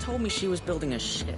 told me she was building a ship.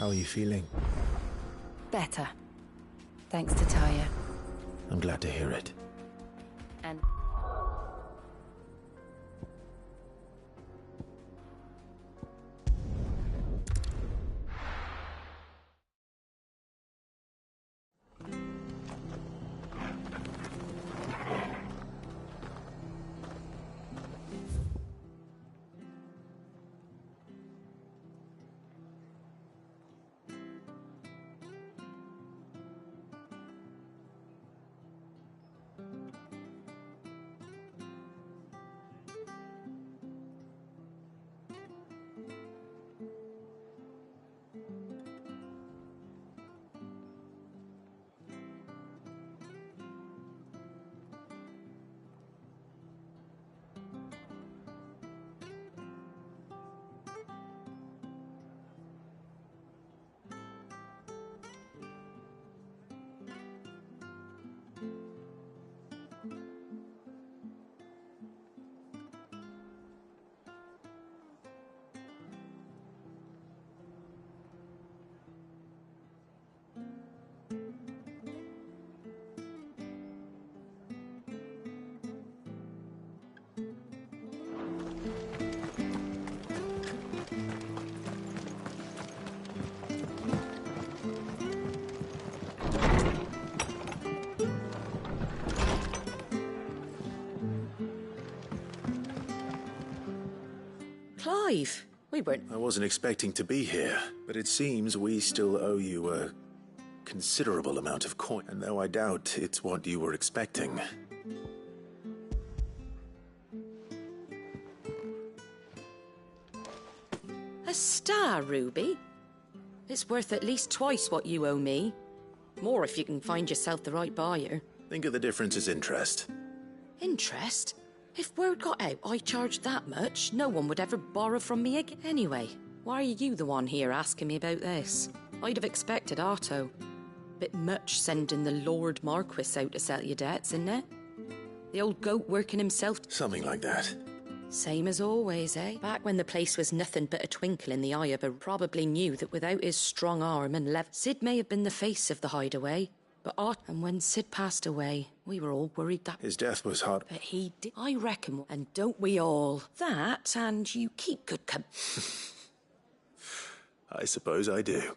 How are you feeling? Better. Thanks to Taya. I'm glad to hear it. And... Clive, we weren't... I wasn't expecting to be here, but it seems we still owe you a considerable amount of coin, and though I doubt it's what you were expecting. A star, Ruby? It's worth at least twice what you owe me. More if you can find yourself the right buyer. Think of the difference as interest. Interest? If word got out I charged that much, no one would ever borrow from me again. Anyway, why are you the one here asking me about this? I'd have expected Otto. Bit much sending the Lord Marquis out to settle your debts, isn't it? The old goat working himself... Something like that. Same as always, eh? Back when the place was nothing but a twinkle in the eye of a... Probably knew that without his strong arm and Sid may have been the face of the hideaway. But and when Sid passed away, we were all worried that... His death was hard. But he did, I reckon, and don't we all? That, and you keep good I suppose I do.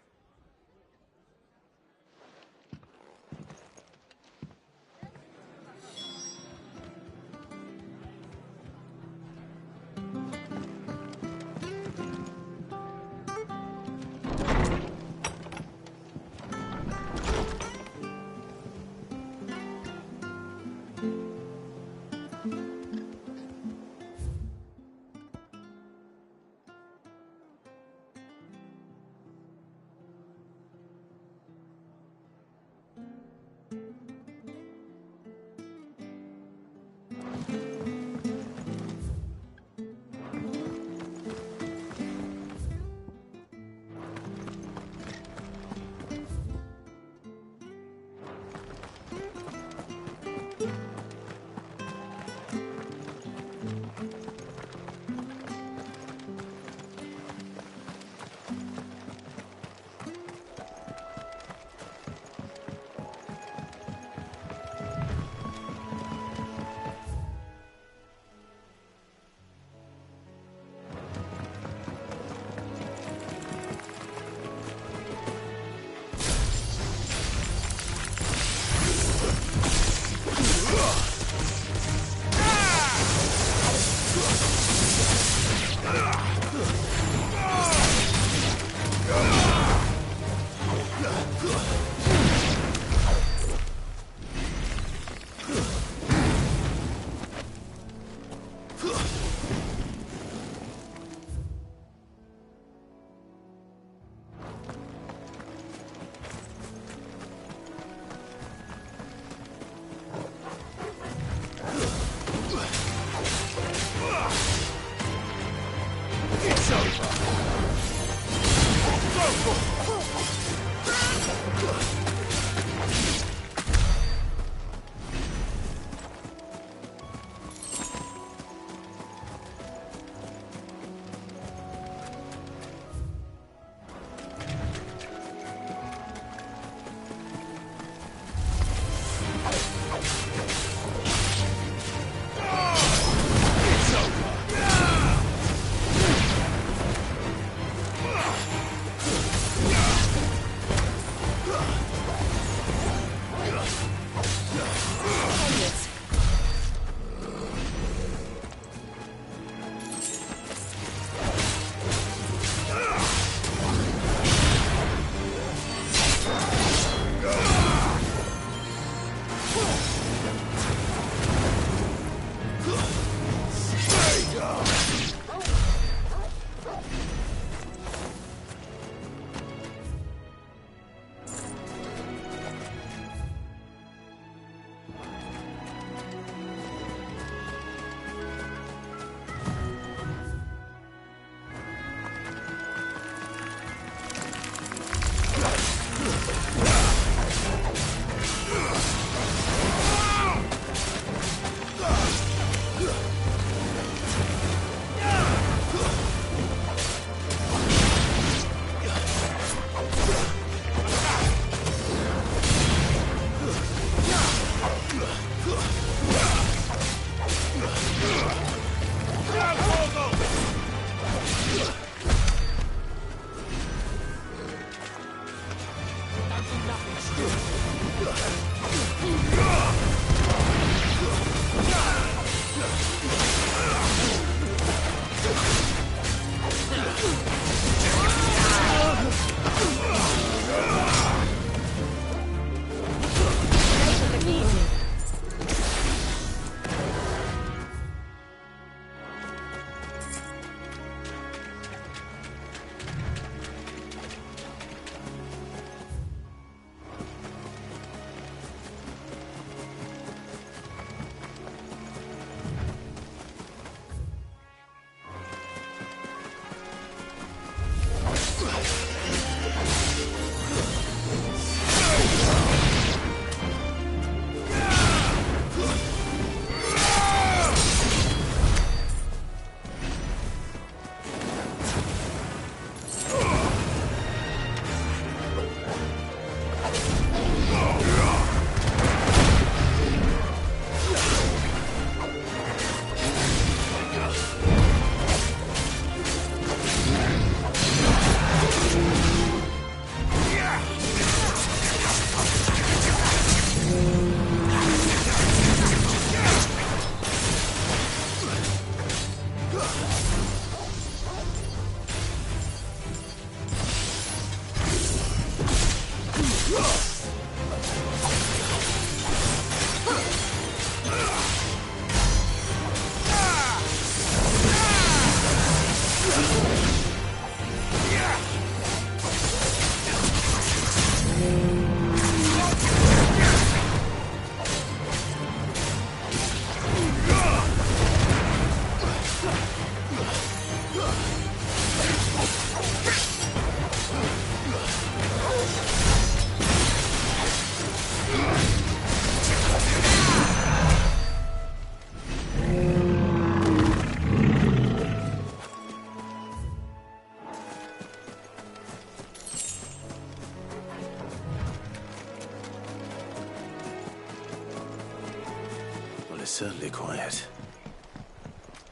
certainly quiet.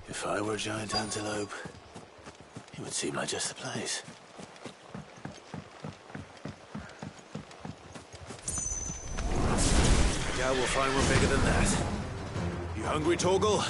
If I were a giant antelope, it would seem like just the place. I doubt we'll find one bigger than that. You hungry, Torgal?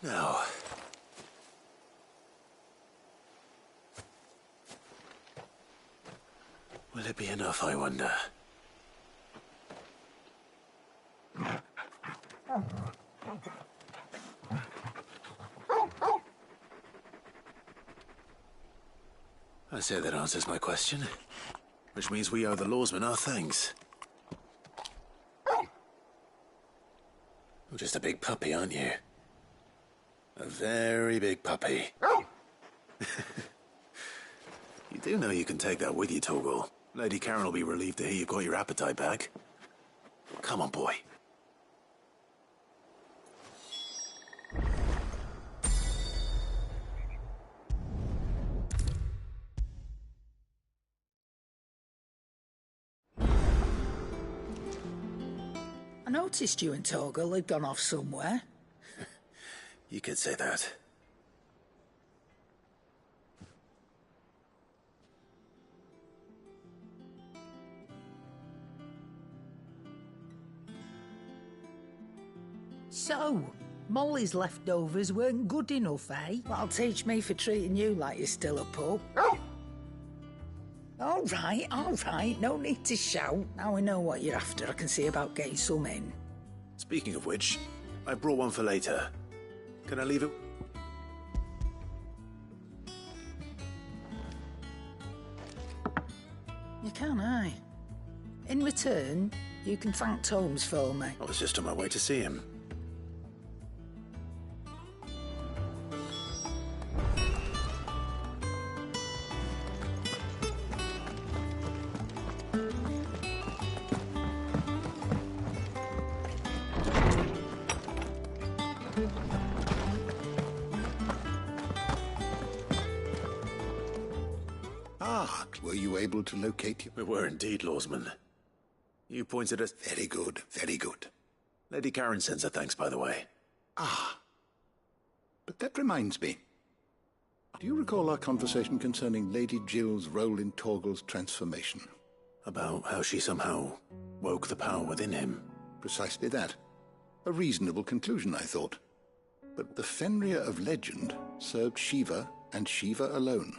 Now, will it be enough, I wonder? I say that answers my question, which means we owe the lawsmen our thanks. You're just a big puppy, aren't you? A very big puppy. You do know you can take that with you, Torgal. Lady Karen will be relieved to hear you've got your appetite back. Come on, boy. I noticed you and Torgal had gone off somewhere. You could say that. So, Molly's leftovers weren't good enough, eh? That'll teach me for treating you like you're still a pup. All right, no need to shout. Now we know what you're after, I can see about getting some in. Speaking of which, I brought one for later. Can I leave it? You can, aye. In return, you can thank Tomes for me. I was just on my way to see him. Were you able to locate you? We were indeed, lawsman. You pointed us... Very good, very good. Lady Karen sends her thanks, by the way. But that reminds me. Do you recall our conversation concerning Lady Jill's role in Torgal's transformation? About how she somehow woke the power within him. Precisely that. A reasonable conclusion, I thought. But the Fenrir of legend served Shiva and Shiva alone.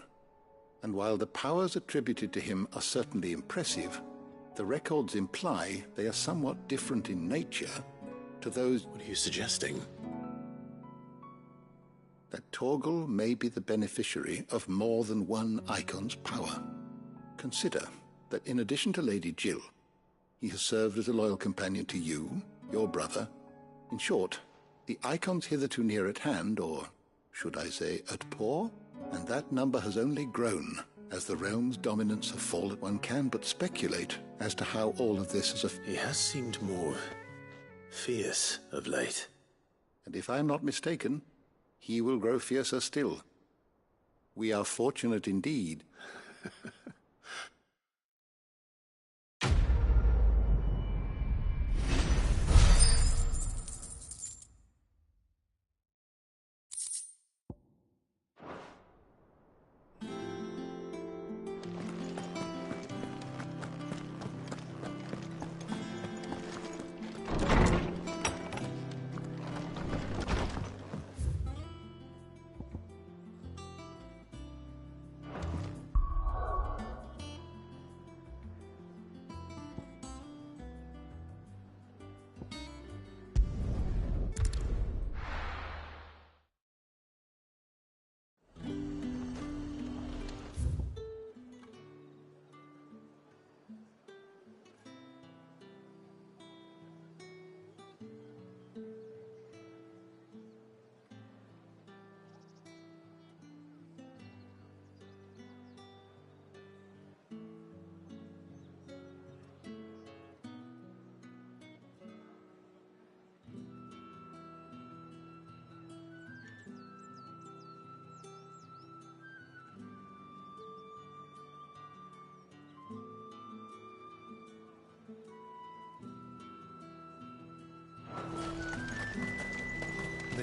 And while the powers attributed to him are certainly impressive, the records imply they are somewhat different in nature to those... What are you suggesting? That Torgal may be the beneficiary of more than one Icon's power. Consider that in addition to Lady Jill, he has served as a loyal companion to you, your brother. In short, the Icons hitherto near at hand, or should I say at paw? And that number has only grown as the realm's dominance have fallen. One can but speculate as to how all of this is He has seemed more fierce of late. And if I am not mistaken, he will grow fiercer still. We are fortunate indeed.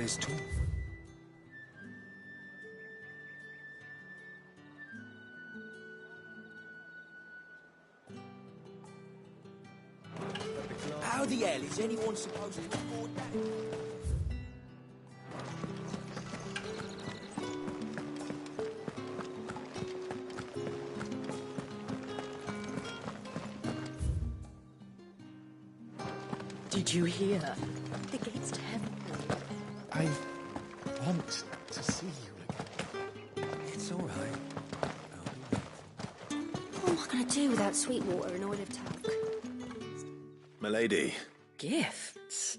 There's two. How the hell is anyone supposed to afford that? Did you hear? The gates to heaven. I want to see you again. It's all right. What am I going to do without Sweetwater and oil of talc? Milady. Gifts?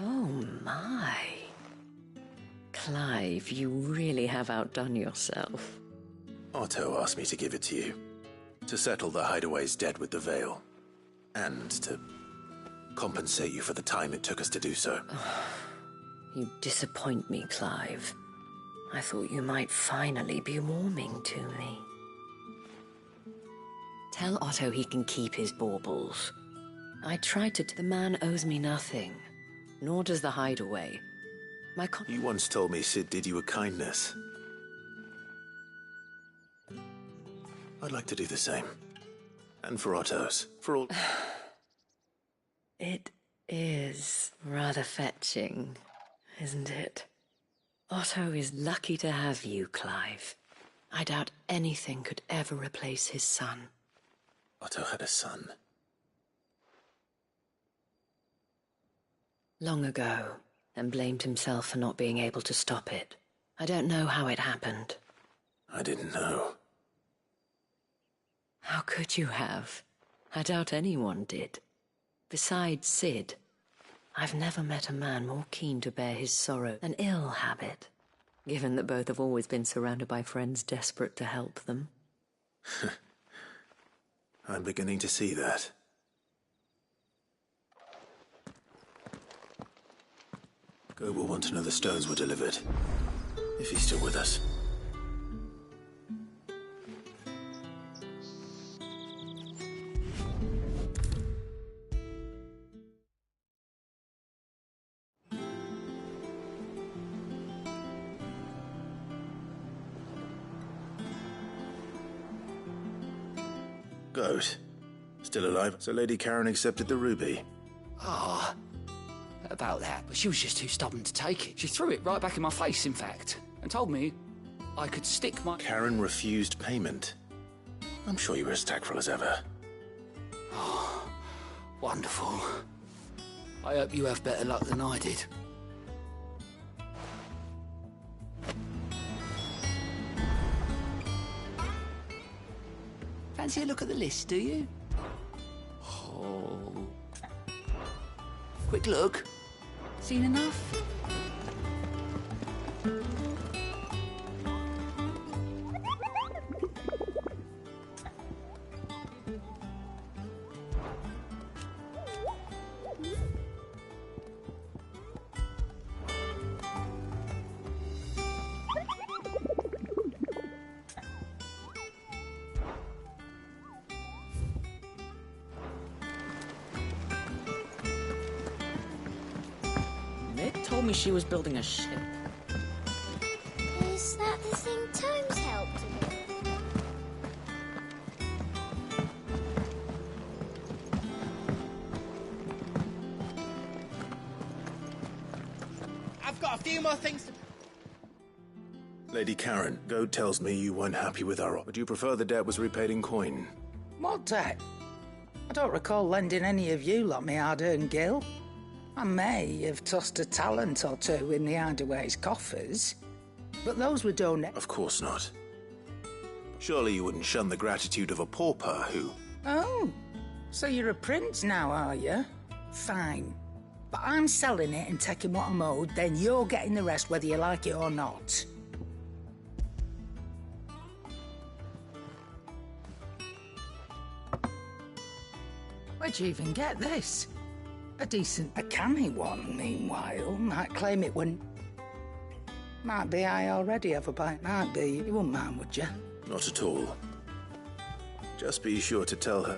Oh my. Clive, you really have outdone yourself. Otto asked me to give it to you. To settle the Hideaway's debt with the Veil. And to compensate you for the time it took us to do so. You disappoint me, Clive. I thought you might finally be warming to me. Tell Otto he can keep his baubles. I tried to... The man owes me nothing. Nor does the Hideaway. You once told me Sid did you a kindness. I'd like to do the same. And for Otto's. For all... It is rather fetching, isn't it? Otto is lucky to have you, Clive. I doubt anything could ever replace his son. Otto had a son. Long ago, and blamed himself for not being able to stop it. I don't know how it happened. I didn't know. How could you have? I doubt anyone did. Besides Sid, I've never met a man more keen to bear his sorrow, an ill habit, given that both have always been surrounded by friends desperate to help them. I'm beginning to see that. Go will want to know the stones were delivered. If he's still with us. Goat. Still alive? So Lady Karen accepted the ruby. Ah, about that, but she was just too stubborn to take it. She threw it right back in my face, in fact, and told me I could stick my... Karen refused payment. I'm sure you were as tactful as ever. Oh, wonderful. I hope you have better luck than I did. Fancy a look at the list, do you? Oh. Quick look. Seen enough? Told me she was building a ship. Is that the thing Tomes helped with? I've got a few more things to... Lady Karen, Goad tells me you weren't happy with our... Would you prefer the debt was repaid in coin? What debt? I don't recall lending any of you lot me hard-earned gil. I may have tossed a talent or two in the Hideaway's coffers, but those were donated. Of course not. Surely you wouldn't shun the gratitude of a pauper who... Oh, so you're a prince now, are you? Fine. But I'm selling it and taking what I'm owed, then you're getting the rest whether you like it or not. Where'd you even get this? A decent, a canny one, meanwhile, might claim it when... Might be I already have a bite, might be. You wouldn't mind, would you? Not at all. Just be sure to tell her.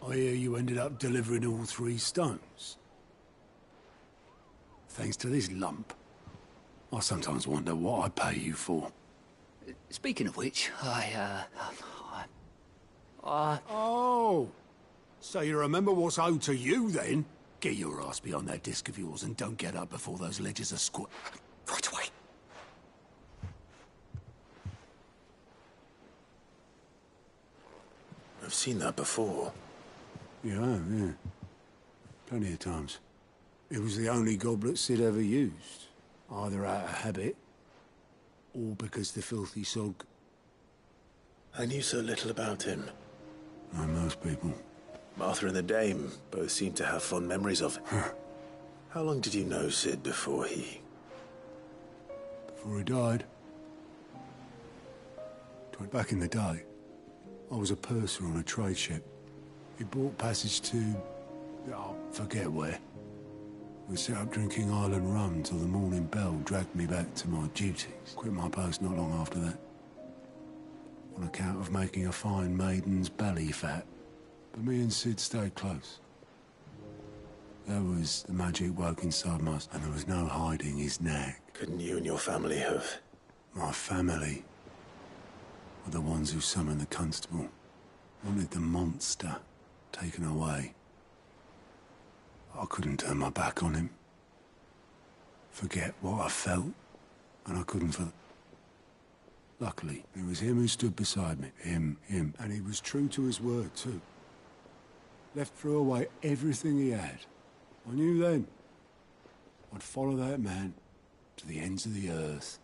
I hear you ended up delivering all 3 stones. Thanks to this lump. I sometimes wonder what I pay you for. Speaking of which, Oh! So you remember what's owed to you, then? Get your ass behind that disc of yours and don't get up before those ledgers are squat. Right away. I've seen that before. You have, yeah. Plenty of times. It was the only goblet Sid ever used. Either out of habit, or because the filthy sod... I knew so little about him. Like most people. Martha and the Dame both seem to have fond memories of him. How long did you know Sid before he... Before he died? Back in the day, I was a purser on a trade ship. He bought passage to... oh, forget where. We set up drinking island rum till the morning bell dragged me back to my duties. Quit my post not long after that. On account of making a fine maiden's belly fat. But me and Sid stayed close. There was the magic woke inside us, and there was no hiding his nag. Couldn't you and your family have... My family were the ones who summoned the constable. Wanted the monster taken away. I couldn't turn my back on him. Forget what I felt, and I couldn't for... Luckily, it was him who stood beside me. Him. And he was true to his word, too. Left threw away everything he had. I knew then I'd follow that man to the ends of the earth.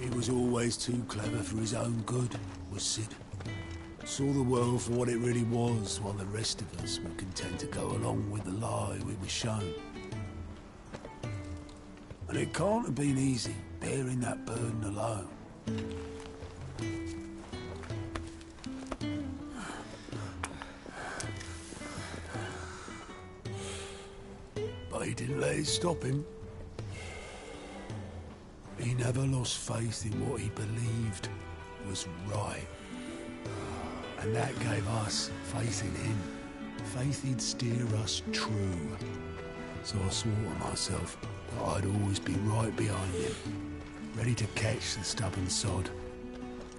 He was always too clever for his own good, was Sid. Saw the world for what it really was, while the rest of us were content to go along with the lie we were shown. And it can't have been easy, bearing that burden alone. But he didn't let it stop him. He never lost faith in what he believed was right. And that gave us faith in him. Faith he'd steer us true. So I swore to myself that I'd always be right behind him, ready to catch the stubborn sod,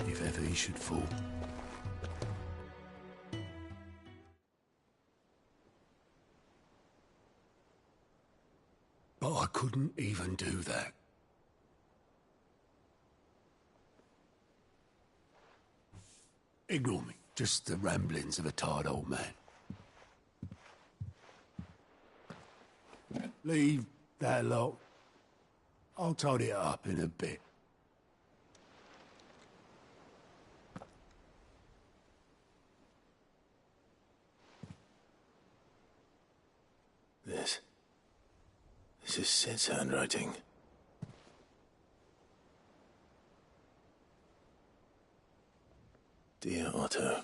if ever he should fall. But I couldn't even do that. Ignore me. Just the ramblings of a tired old man. Leave that lot. I'll tidy it up in a bit. This is Sid's handwriting. Dear Otto.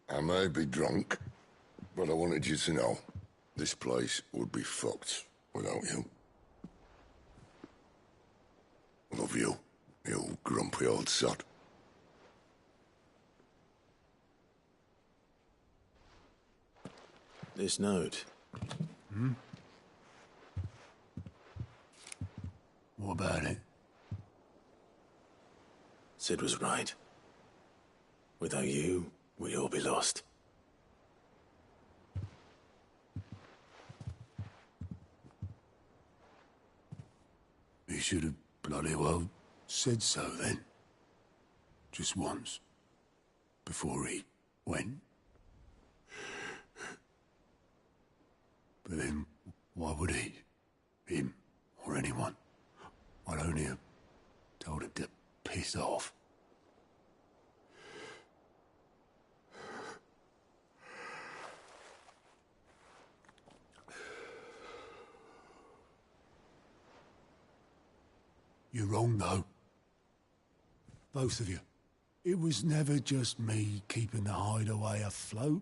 I may be drunk, but I wanted you to know this place would be fucked without you. Love you, you grumpy old sod. This note. What about it? Sid was right. Without you, we'd all be lost. He should have bloody well said so then. Just once. Before he went. But then, why would he? Him, or anyone? I'd only have told him to piss off. You're wrong, though. Both of you. It was never just me keeping the hideaway afloat.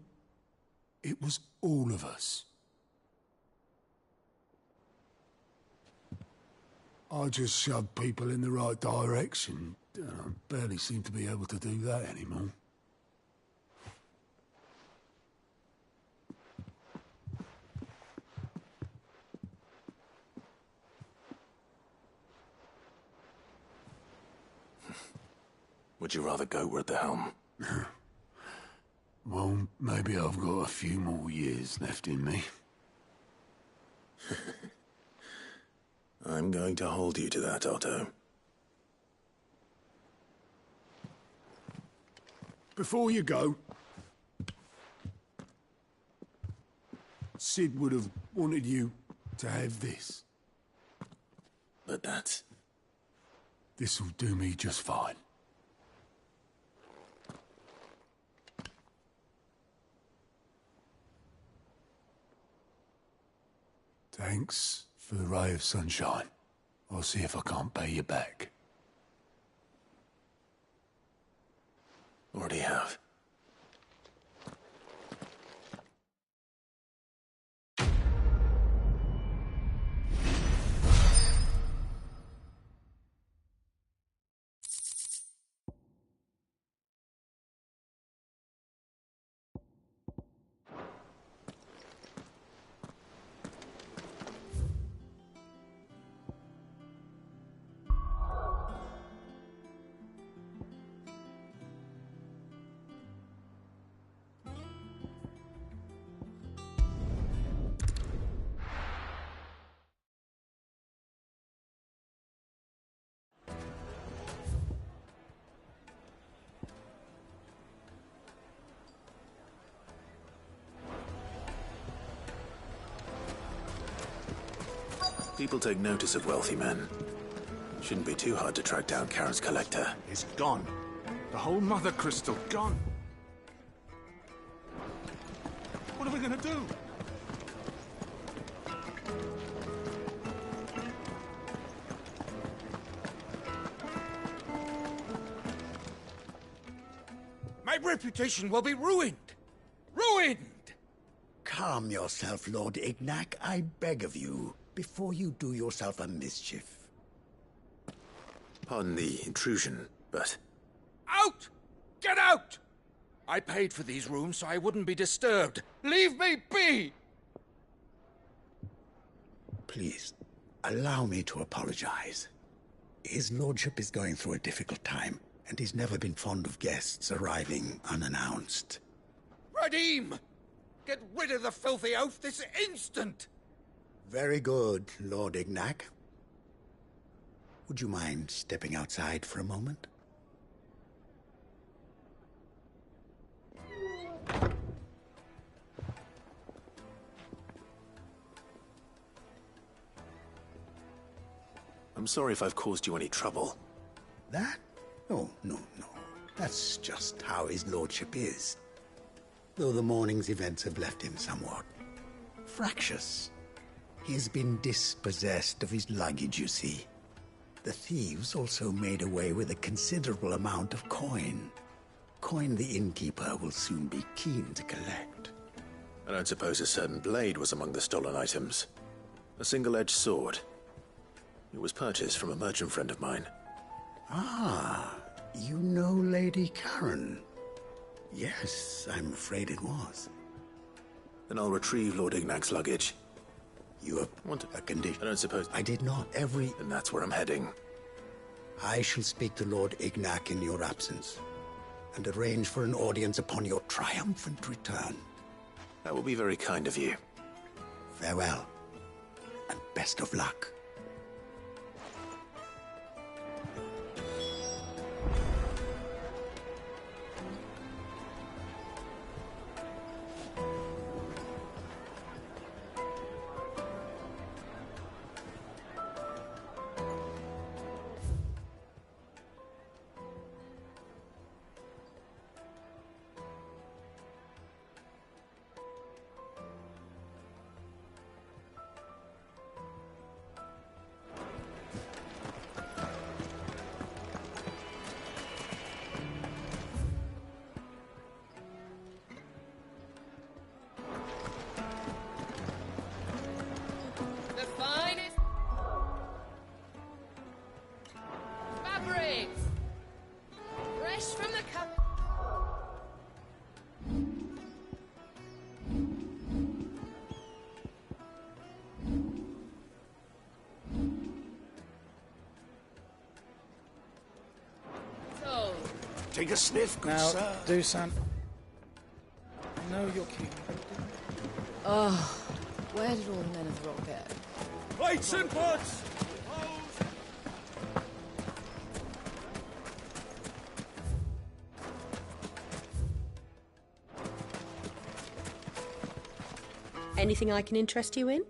It was all of us. I just shoved people in the right direction. I barely seem to be able to do that anymore. Would you rather go at the helm? Well, maybe I've got a few more years left in me. I'm going to hold you to that, Otto. Before you go, Sid would have wanted you to have this. But that's... This'll do me just fine. Thanks for the ray of sunshine. I'll see if I can't pay you back. Already have. People take notice of wealthy men. Shouldn't be too hard to track down Karen's collector. It's gone. The whole mother crystal gone. What are we gonna do? My reputation will be ruined! Ruined! Calm yourself, Lord Ignac, I beg of you, before you do yourself a mischief. Pardon the intrusion, but... Out! Get out! I paid for these rooms so I wouldn't be disturbed. Leave me be! Please, allow me to apologize. His lordship is going through a difficult time, and he's never been fond of guests arriving unannounced. Radim! Get rid of the filthy oaf this instant! Very good, Lord Ignac. Would you mind stepping outside for a moment? I'm sorry if I've caused you any trouble. That? Oh, no. That's just how his lordship is. Though the morning's events have left him somewhat fractious. He has been dispossessed of his luggage, you see. The thieves also made away with a considerable amount of coin. Coin the innkeeper will soon be keen to collect. I don't suppose a certain blade was among the stolen items. A single-edged sword. It was purchased from a merchant friend of mine. Ah, you know Lady Karen? Yes, I'm afraid it was. Then I'll retrieve Lord Ignac's luggage. You have a condition? I don't suppose... I did not. Then that's where I'm heading. I shall speak to Lord Ignac in your absence, and arrange for an audience upon your triumphant return. That will be very kind of you. Farewell, and best of luck. Take a sniff, good Now, sir. Dusan. I know you're keen. Oh, where did all the men of the rock go? Plates and pots! Anything I can interest you in?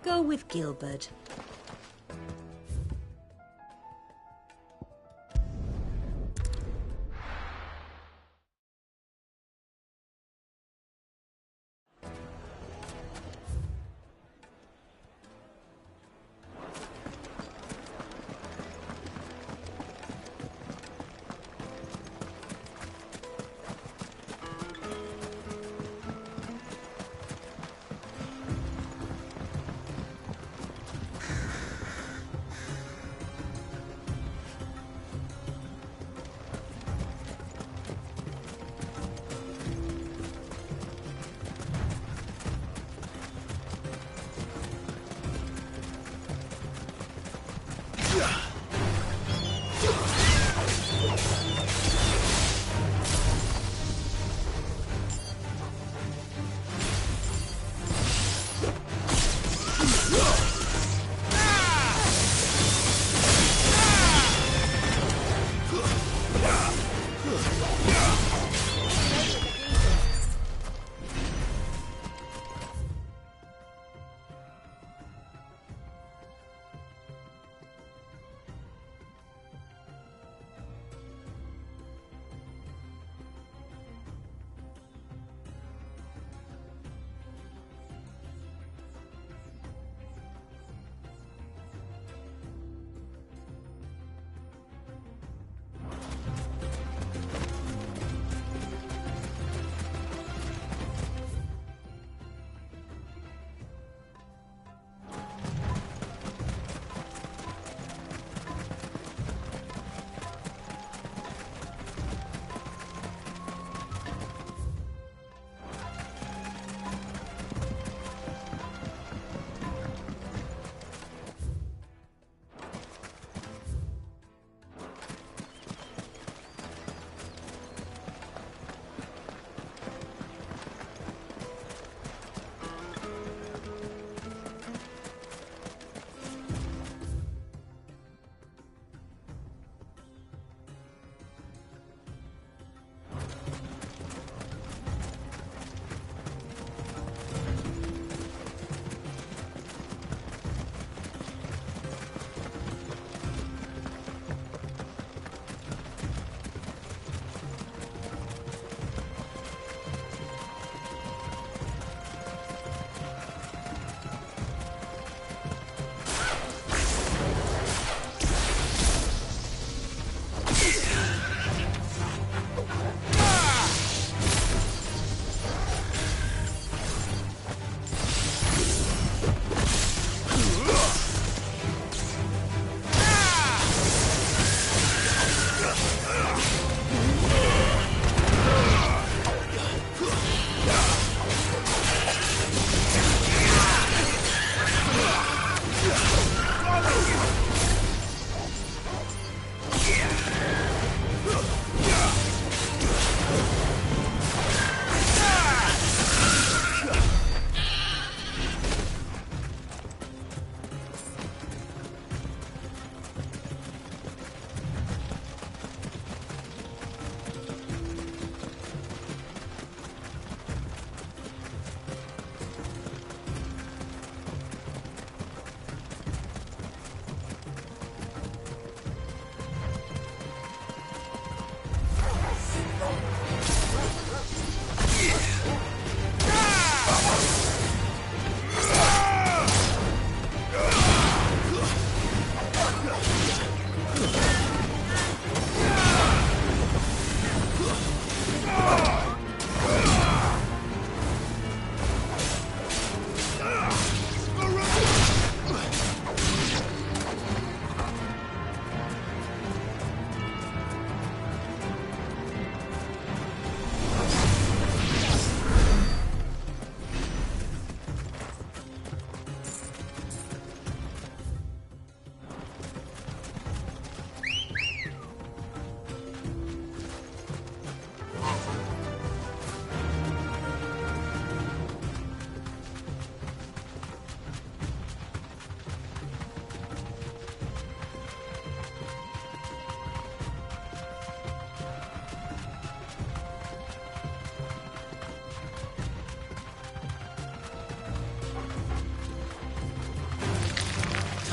Go with Gilbert.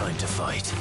time to fight.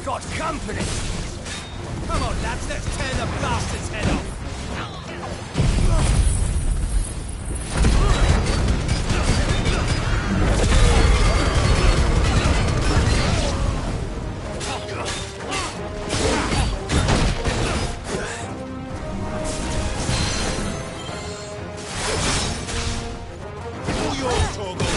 Got company! Come on, lads, let's tear the bastard's head off! All yours, Torgal!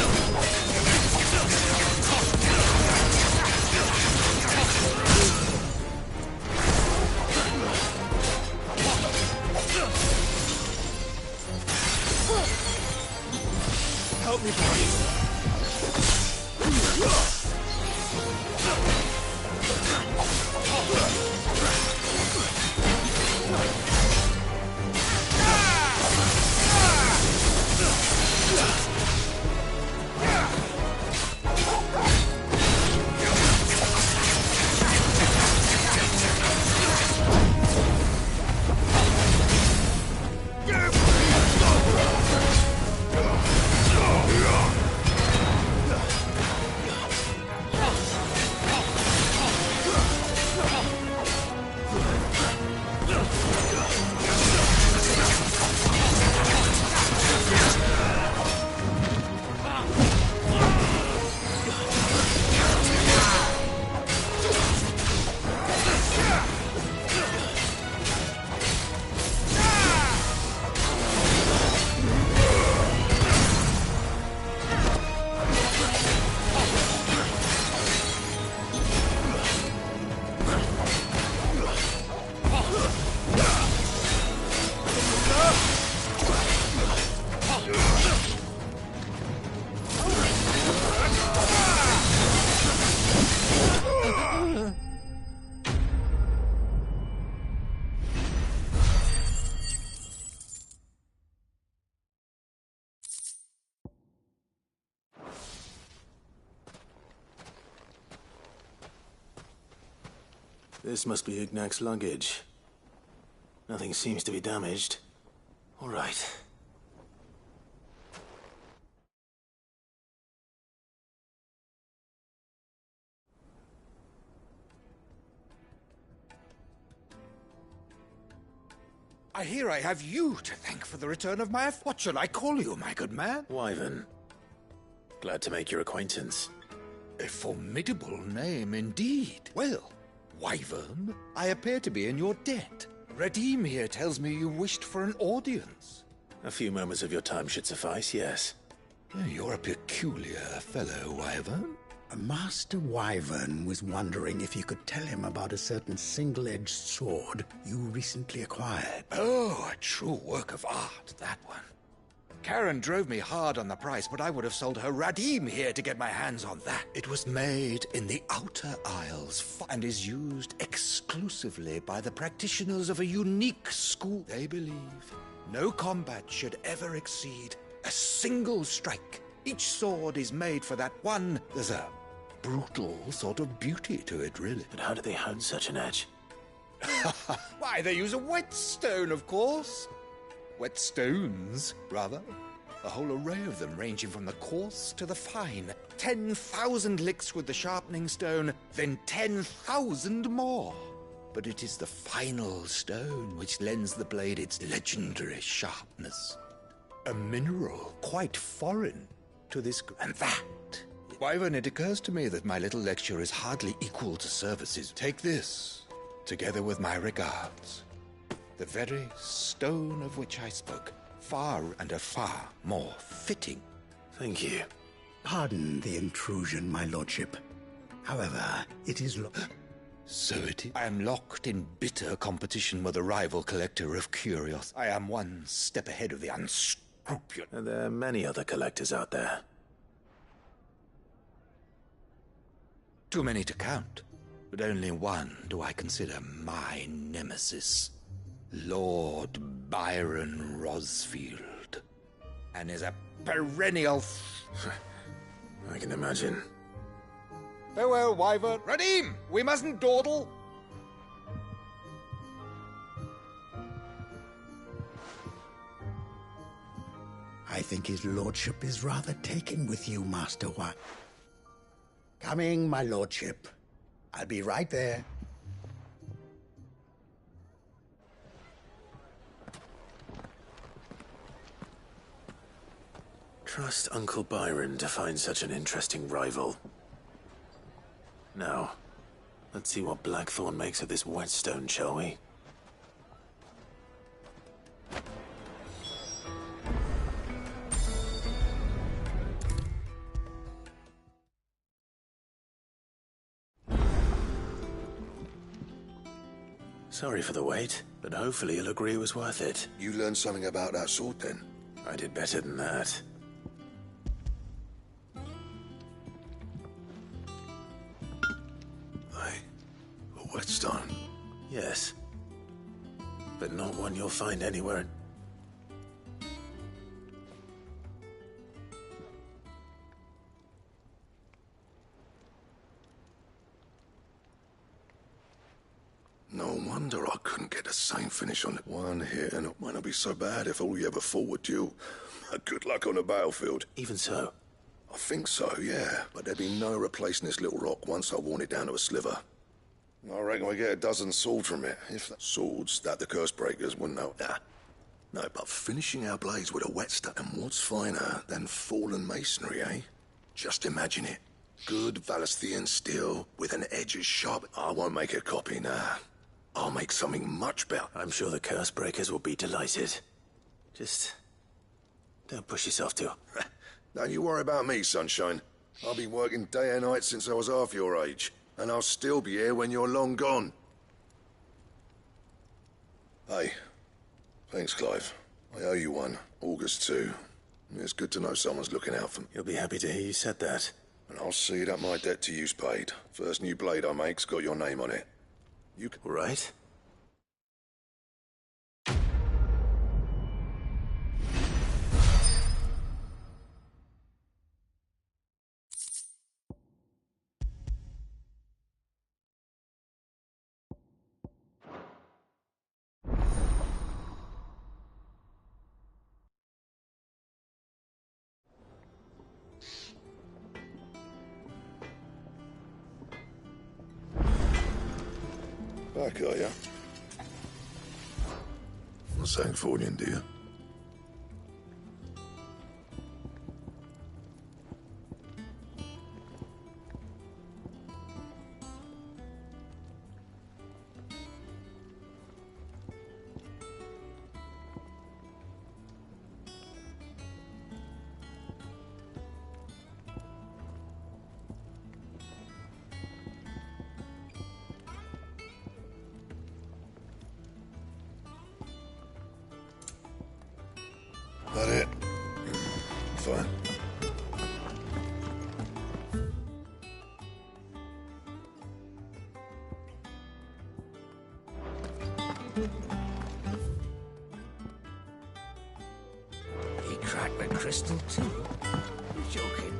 Help me, boys. This must be Ignac's luggage. Nothing seems to be damaged. All right. I hear I have you to thank for the return of my... What shall I call you, my good man? Wyvern. Glad to make your acquaintance. A formidable name indeed. Well, Wyvern, I appear to be in your debt. Redeem here tells me you wished for an audience. A few moments of your time should suffice, yes. You're a peculiar fellow, Wyvern. Master Wyvern was wondering if you could tell him about a certain single-edged sword you recently acquired. Oh, a true work of art, that one. Karen drove me hard on the price, but I would have sold her Radim here to get my hands on that. It was made in the Outer Isles and is used exclusively by the practitioners of a unique school. They believe no combat should ever exceed a single strike. Each sword is made for that one. There's a brutal sort of beauty to it, really. But how do they hone such an edge? Why, they use a whetstone, of course. Whetstones, rather. A whole array of them, ranging from the coarse to the fine. 10,000 licks with the sharpening stone, then 10,000 more. But it is the final stone which lends the blade its legendary sharpness. A mineral quite foreign to this... And that... Wyvern, it occurs to me that my little lecture is hardly equal to services. Take this, together with my regards. The very stone of which I spoke, far and a far more fitting. Thank you. Pardon the intrusion, my lordship. However, it is So it is. I am locked in bitter competition with a rival collector of curios. I am one step ahead of the unscrupulous. And there are many other collectors out there. Too many to count, but only one do I consider my nemesis. Lord Byron Rosfield. And is a perennial... I can imagine. Farewell, Wyvern. Radim, we mustn't dawdle. I think his lordship is rather taken with you, Master Wy. Coming, my lordship. I'll be right there. Trust Uncle Byron to find such an interesting rival. Now, let's see what Blackthorn makes of this whetstone, shall we? Sorry for the wait, but hopefully you'll agree it was worth it. You learned something about that sword, then? I did better than that. A whetstone? Yes. But not one you'll find anywhere. No wonder I couldn't get the same finish on it. One hit and it might not be so bad if all you ever fought were you. Good luck on the battlefield. Even so. I think so, yeah. But there'd be no replacing this little rock once I've worn it down to a sliver. I reckon we get a dozen swords from it. If that swords that the curse breakers wouldn't know. No, but finishing our blades with a whetstone, and what's finer than fallen masonry, eh? Just imagine it. Good Valesthian steel with an edge as sharp. I won't make a copy, nah. I'll make something much better. I'm sure the curse breakers will be delighted. Just don't push yourself too. Don't you worry about me, sunshine. I've been working day and night since I was half your age. And I'll still be here when you're long gone. Hey, thanks, Clive. I owe you one. August 2. It's good to know someone's looking out for me. You'll be happy to hear you said that. And I'll see that my debt to you's paid. First new blade I make's got your name on it. You can... Right? Back, are ya? Not saying Fordian, do you? That it? Fine. He cracked the crystal too? You're joking.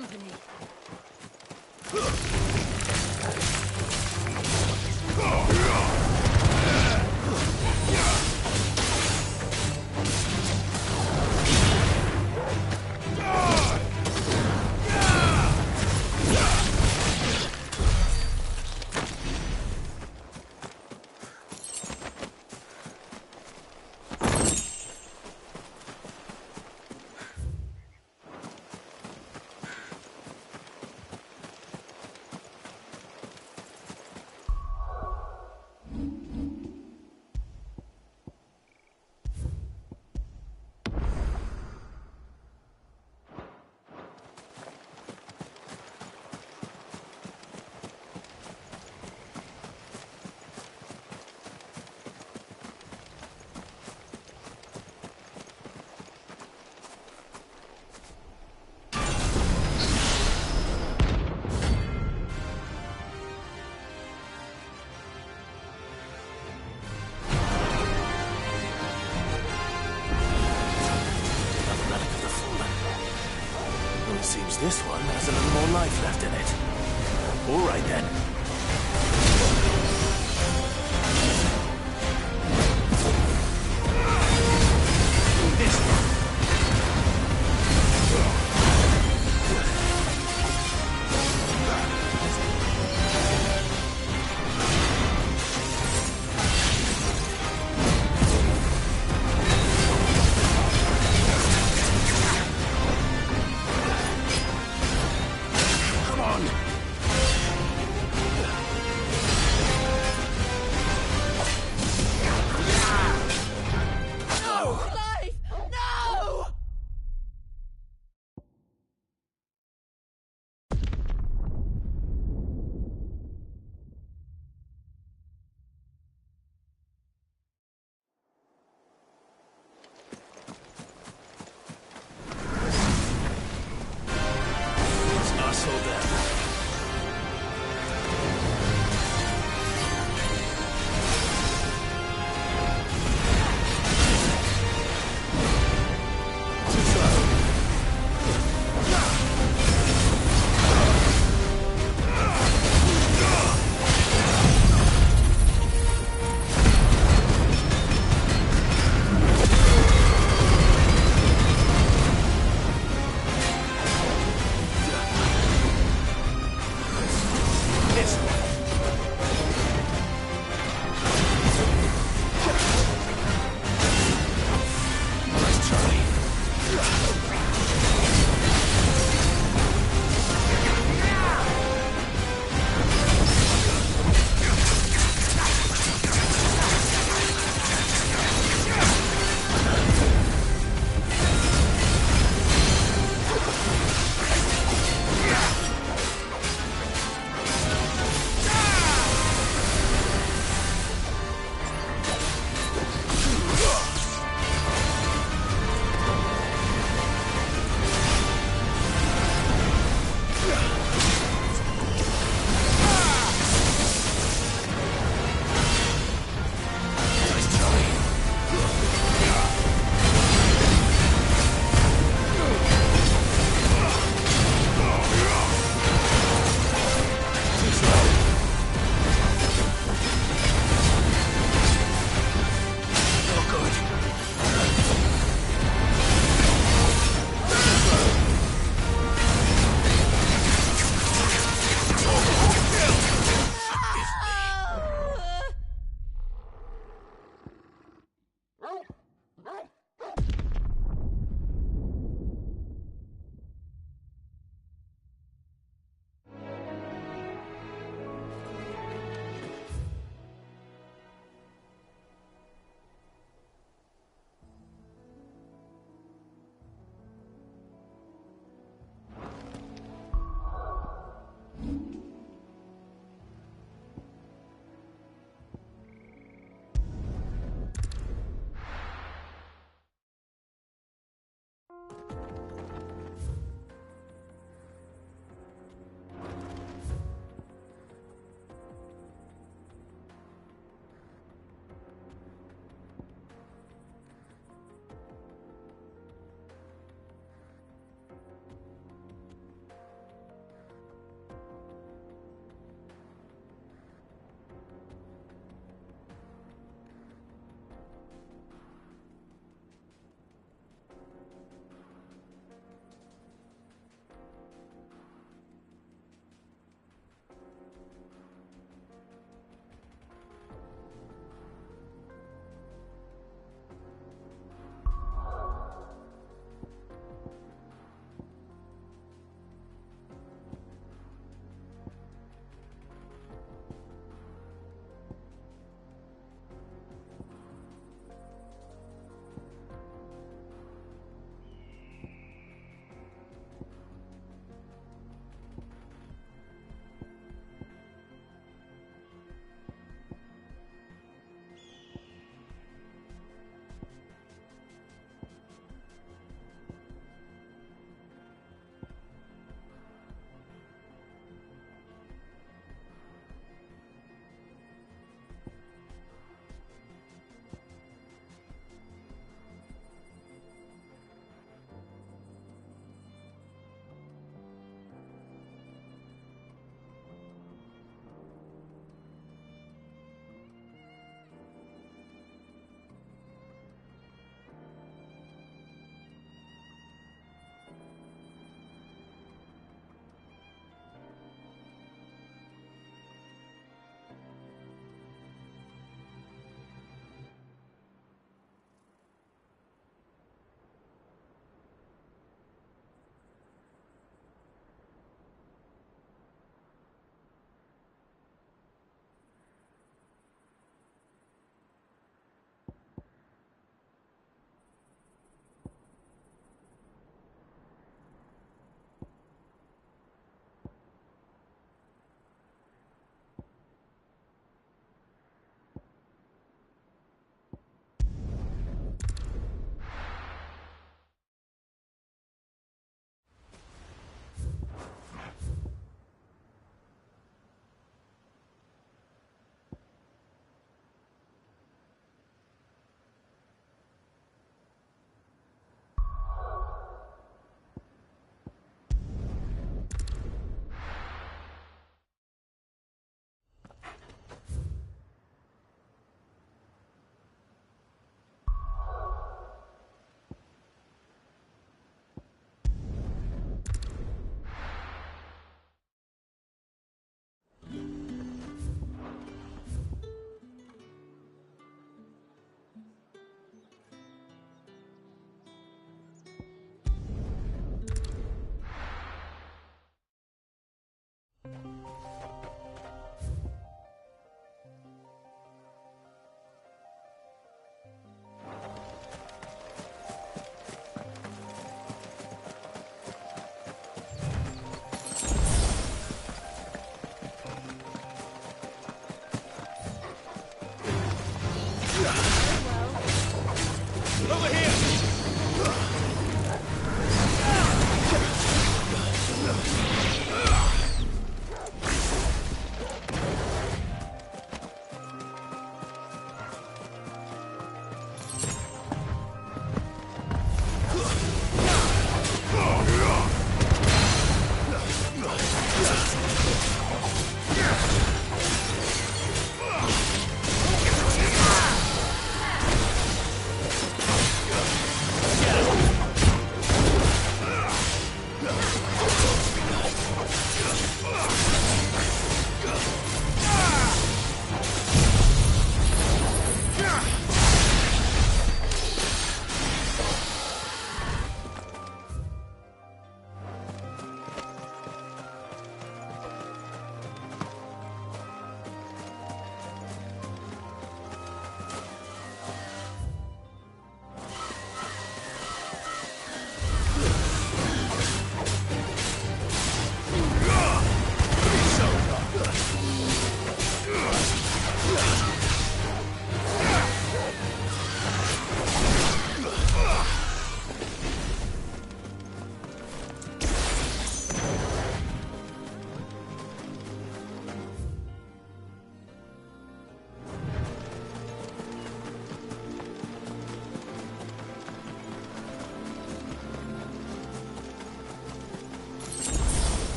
company. Seems this one has a little more life left in it. All right then. This one.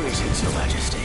Greetings, Your Majesty.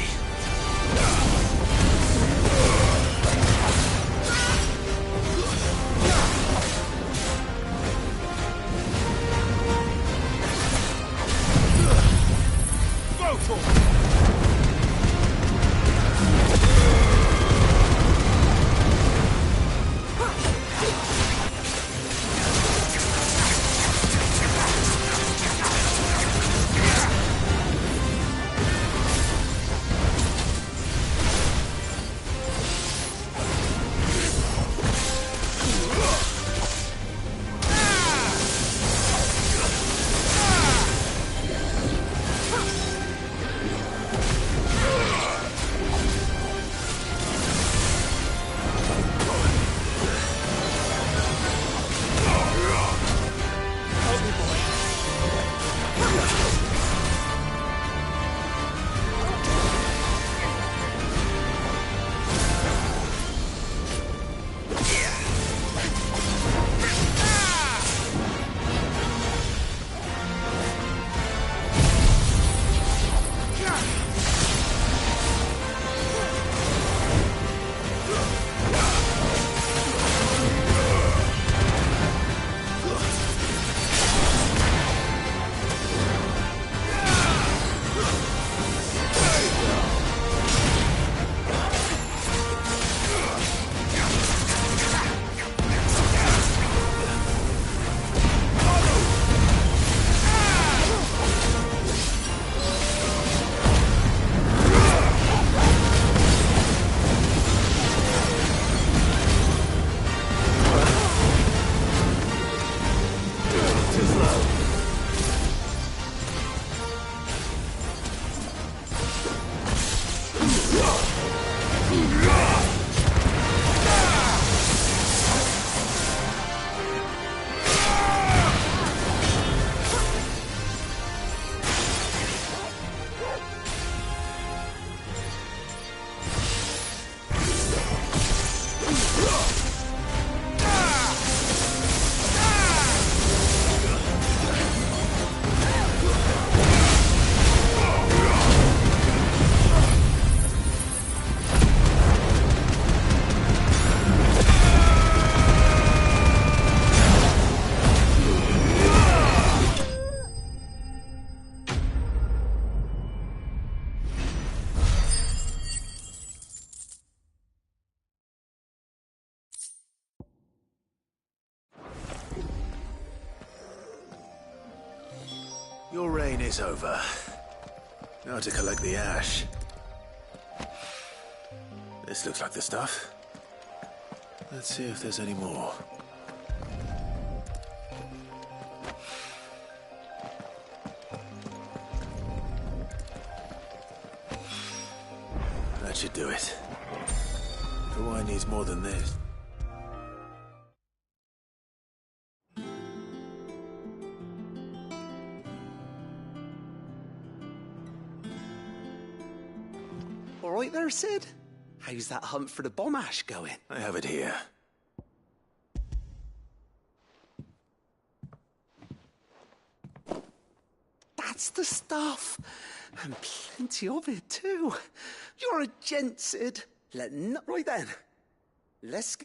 Your reign is over. Now to collect the ash. This looks like the stuff. Let's see if there's any more. That should do it. The wine needs more than this. All right there, Sid? How's that hunt for the bomb ash going? I have it here. That's the stuff. And plenty of it, too. You're a gent, Sid. Right then. Let's...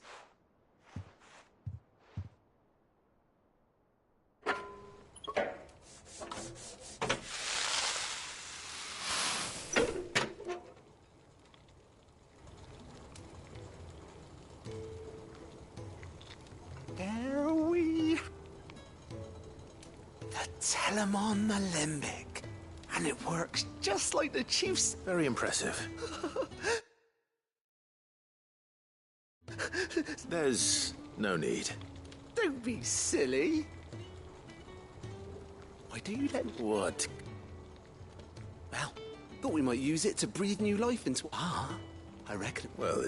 There we... The Telemon Alembic. And it works just like the chief's... Very impressive. There's no need. Don't be silly. Why do you let... What? Well, thought we might use it to breathe new life into... I reckon... Well,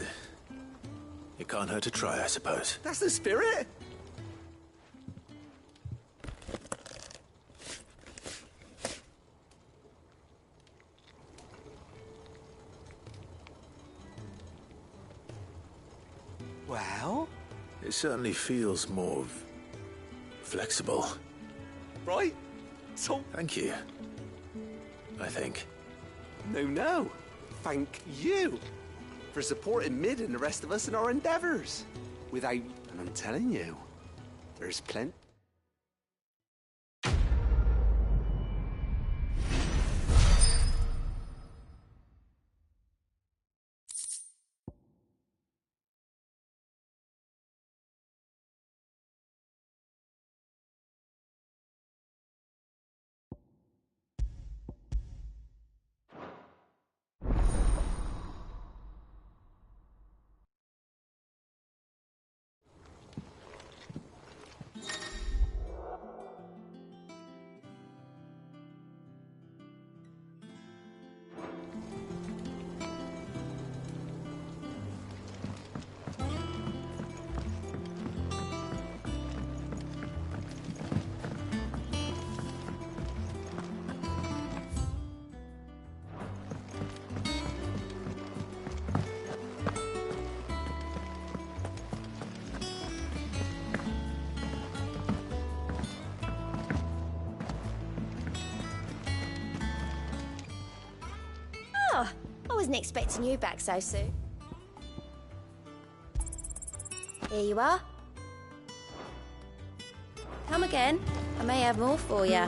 it can't hurt to try, I suppose. That's the spirit. Well? It certainly feels more... flexible. Right? So... Thank you. I think. No. Thank you for supporting Mid and the rest of us in our endeavors. Without, and I'm telling you, there's plenty. Oh, I wasn't expecting you back so soon. Here you are. Come again. I may have more for you.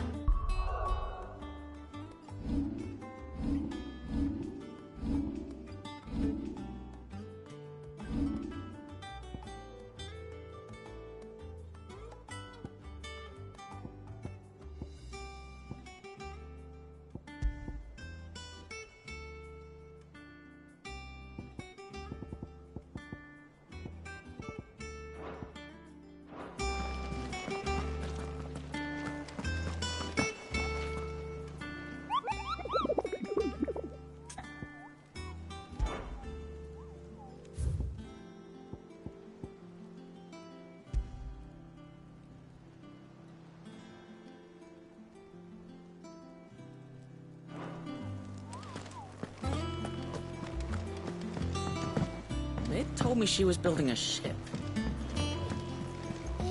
Mid told me she was building a ship.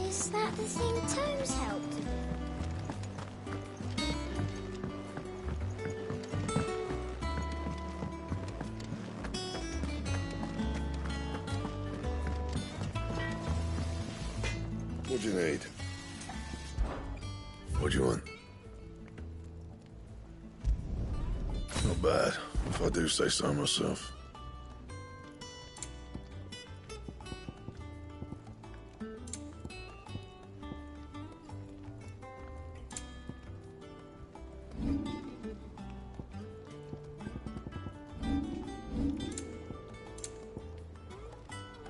Is that the thing Tomes helped with? What do you need? What do you want? Not bad, if I do say so myself.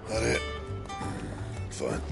That it? Fine.